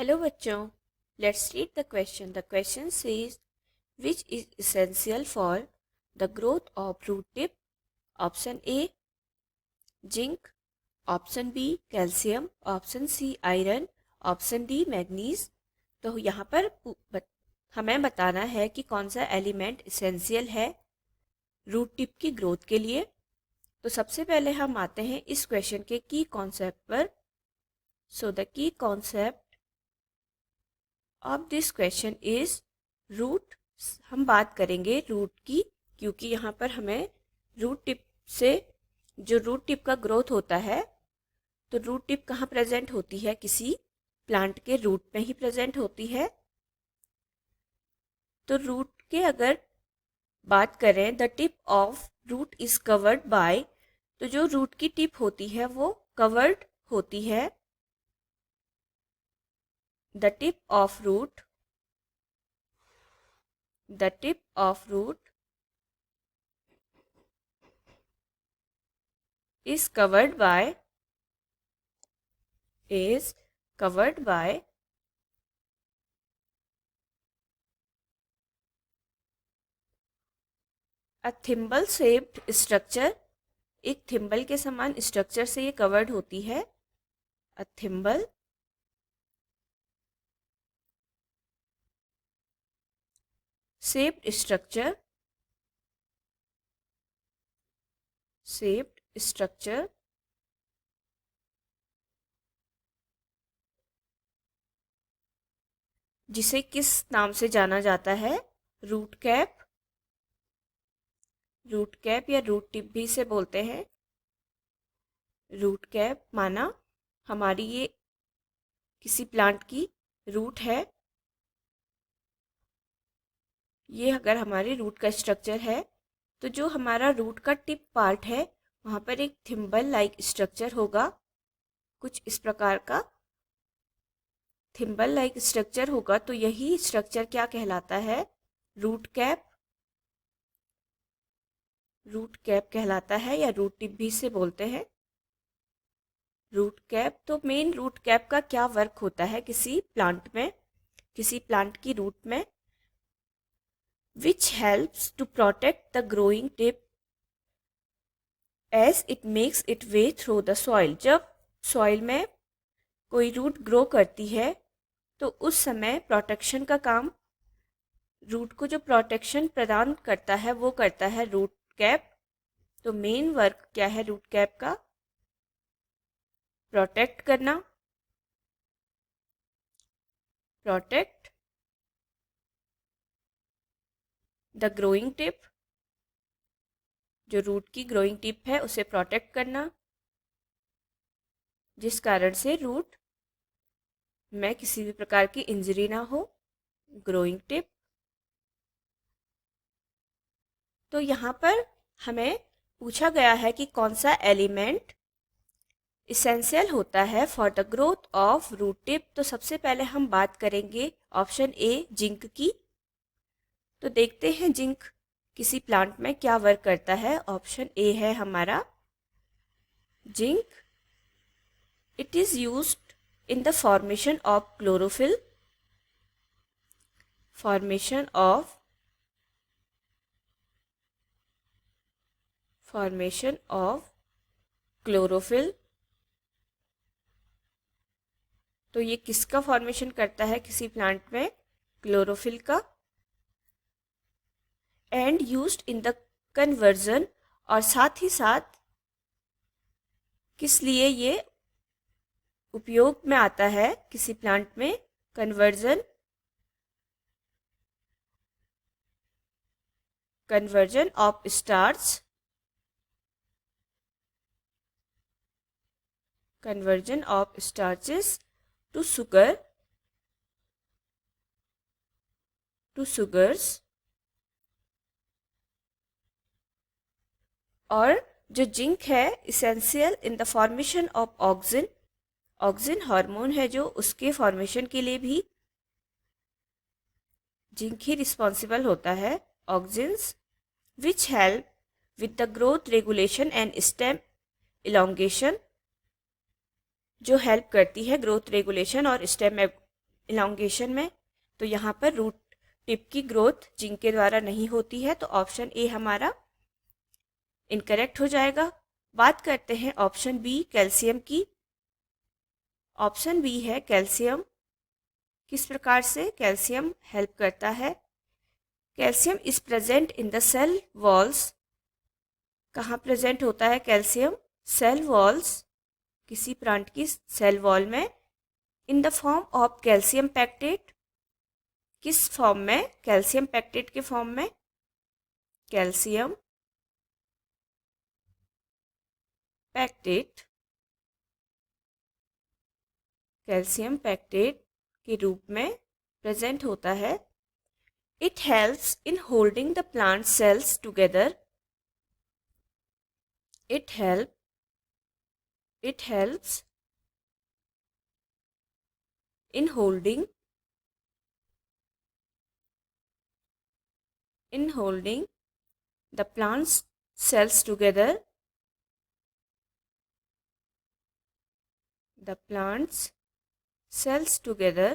Hello बच्चों, let's read the question. The question says which is essential for the growth of root tip. Option A zinc, option B calcium, option C iron, option D manganese. तो यहाँ पर हमें बताना है कि कौन सा एलिमेंट इसेंशियल है रूट टिप की ग्रोथ के लिए. तो सबसे पहले हम आते हैं इस क्वेश्चन के की कॉन्सेप्ट पर. So the key concept of this question is root. हम बात करेंगे रूट की, क्योंकि यहाँ पर हमें रूट टिप से जो रूट टिप का ग्रोथ होता है, तो रूट टिप कहाँ प्रेजेंट होती है? किसी प्लांट के रूट में ही प्रेजेंट होती है. तो रूट के अगर बात करें, the tip of root is covered by, तो जो रूट की टिप होती है वो कवर्ड होती है. The tip of root is covered by a thimble shaped structure. एक थिम्बल के समान स्ट्रक्चर से ये कवर्ड होती है. a thimble shaped structure जिसे किस नाम से जाना जाता है? Root cap. रूट कैप या रूट टिप भी इसे बोलते हैं. रूट कैप माना हमारी ये किसी प्लांट की रूट है. ये अगर हमारे रूट का स्ट्रक्चर है, तो जो हमारा रूट का टिप पार्ट है वहाँ पर एक थिम्बल लाइक स्ट्रक्चर होगा. कुछ इस प्रकार का थिम्बल लाइक स्ट्रक्चर होगा. तो यही स्ट्रक्चर क्या कहलाता है? Root cap. रूट कैप कहलाता है, या रूट टिप भी इसे बोलते हैं. Root cap. तो मेन रूट कैप का क्या वर्क होता है किसी प्लांट में, किसी प्लांट की रूट में? which helps to protect the growing tip as it makes its way through the soil. जब सॉइल में कोई रूट ग्रो करती है तो उस समय प्रोटेक्शन का काम, रूट को जो प्रोटेक्शन प्रदान करता है वो करता है रूट कैप. तो मेन वर्क क्या है रूट कैप का? प्रोटेक्ट करना. Protect the growing tip. जो रूट की ग्रोइंग टिप है उसे प्रोटेक्ट करना, जिस कारण से रूट में किसी भी प्रकार की इंजरी ना हो. Growing tip. तो यहाँ पर हमें पूछा गया है कि कौन सा एलिमेंट इसेंशियल होता है for the growth of root tip. तो सबसे पहले हम बात करेंगे ऑप्शन ए जिंक की. तो देखते हैं जिंक किसी प्लांट में क्या वर्क करता है. ऑप्शन ए है हमारा zinc. It is used in the formation of chlorophyll. Formation of chlorophyll. तो ये किसका फॉर्मेशन करता है किसी प्लांट में? क्लोरोफिल का. And used in the conversion. और साथ ही साथ किस लिए ये उपयोग में आता है किसी प्लांट में? Conversion of starch. Conversion of starches to sugars. और जो जिंक है essential in the formation of auxin. Auxin hormone है जो, उसके फॉर्मेशन के लिए भी जिंक ही रिस्पॉन्सिबल होता है. Auxins which help with the growth regulation and stem elongation. जो हेल्प करती है ग्रोथ रेगुलेशन और स्टेम इलांगेशन में, तो यहाँ पर रूट टिप की ग्रोथ जिंक के द्वारा नहीं होती है, तो ऑप्शन ए हमारा इनकरेक्ट हो जाएगा। बात करते हैं ऑप्शन बी कैल्शियम की। ऑप्शन बी है कैल्शियम। किस प्रकार से कैल्शियम हेल्प करता है? Calcium is present in the cell walls. कहाँ प्रेजेंट होता है कैल्शियम? सेल वॉल्स, किसी प्लांट की सेल वॉल में, in the form of calcium pectate. किस फॉर्म में? कैल्शियम पैक्टेट के फॉर्म में। कैल्शियम पैक्टेट, कैल्शियम पैक्टेट के रूप में प्रेजेंट होता है। It helps in holding the plant sales together. It helps in holding the plant's cells together. The plant's cells together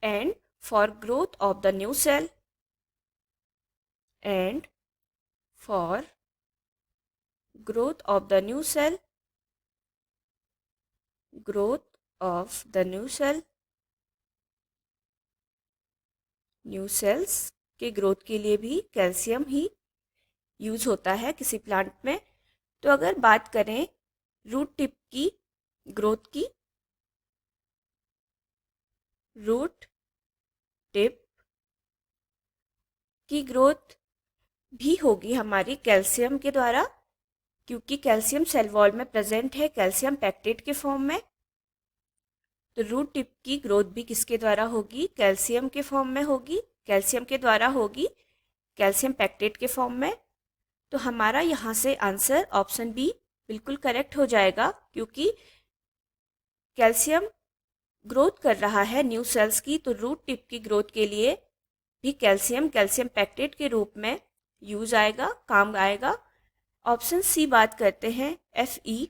and for growth of the new cell, and for growth of the new cell, growth of the new cell, new sales के growth के लिए भी calcium ही use होता है किसी plant में। तो अगर बात करें रूट टिप की ग्रोथ की, रूट टिप की ग्रोथ भी होगी हमारी कैल्शियम के द्वारा, क्योंकि कैल्शियम सेल वॉल में प्रेजेंट है कैल्शियम पैक्टेट के फॉर्म में। तो रूट टिप की ग्रोथ भी किसके द्वारा होगी? कैल्शियम के फॉर्म में होगी, कैल्शियम के द्वारा होगी, कैल्शियम पैक्टेट के फॉर्म में। तो हमारा यहाँ से आंसर ऑप्शन बी बिल्कुल करेक्ट हो जाएगा, क्योंकि कैल्शियम ग्रोथ कर रहा है न्यू सेल्स की, तो रूट टिप की ग्रोथ के लिए भी कैल्शियम पैक्टेट के रूप में यूज आएगा, काम आएगा। ऑप्शन सी बात करते हैं Fe।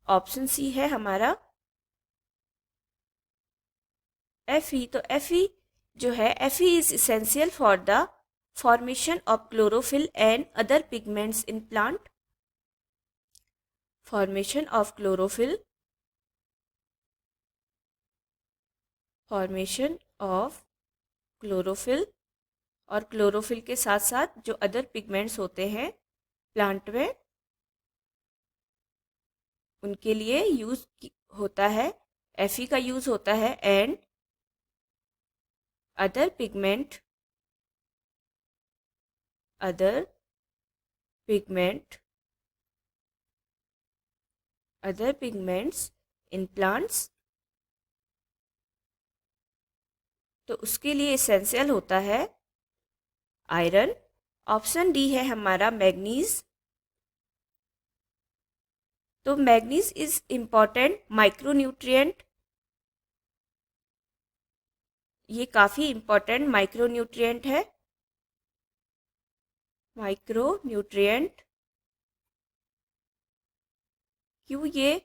ऑप्शन सी है हमारा Fe। तो Fe जो है, Fe is essential for the formation of chlorophyll and other pigments in plant। formation of chlorophyll, formation of chlorophyll, और क्लोरोफिल के साथ साथ जो अदर पिगमेंट्स होते हैं प्लांट में, उनके लिए यूज होता है, Fe का यूज होता है। And other pigment, other pigment, other pigments in plants, तो उसके लिए एसेंशियल होता है आयरन। ऑप्शन डी है हमारा मैग्नीज। तो मैग्नीज इज इम्पॉर्टेंट माइक्रोन्यूट्रिएंट, ये काफ़ी इम्पॉर्टेंट माइक्रोन्यूट्रिएंट है। माइक्रोन्यूट्रिएंट, क्यों ये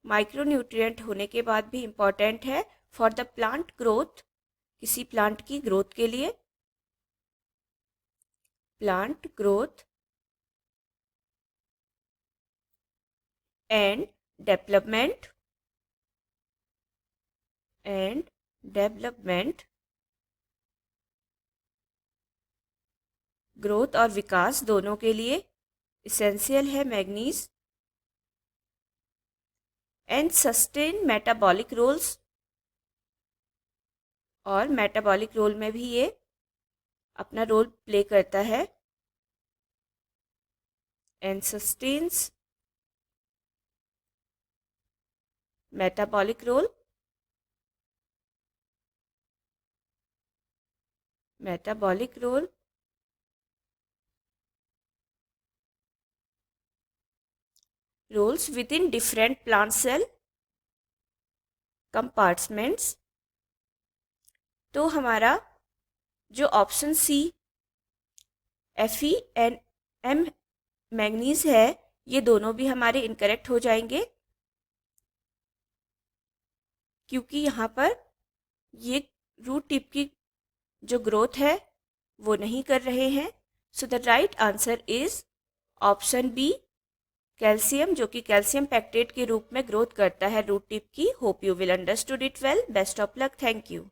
माइक्रोन्यूट्रिएंट होने के बाद भी इम्पॉर्टेंट है? फॉर द प्लांट ग्रोथ, किसी प्लांट की ग्रोथ के लिए, plant growth and development, and development, growth और विकास दोनों के लिए इसेंशियल है manganese. And sustain metabolic roles, और मेटाबॉलिक रोल में भी ये अपना रोल प्ले करता है। And sustains metabolic role, metabolic role roles within different plant cell compartments। तो हमारा जो option C Fe M manganese है, ये दोनों भी हमारे इनकरेक्ट हो जाएंगे क्योंकि यहाँ पर ये रूट टिप की जो ग्रोथ है वो नहीं कर रहे हैं। So the right answer is option B, calcium, जो कि कैल्शियम पैक्टेट के रूप में ग्रोथ करता है रूट टिप की। Hope you will understood it well. Best of luck. Thank you.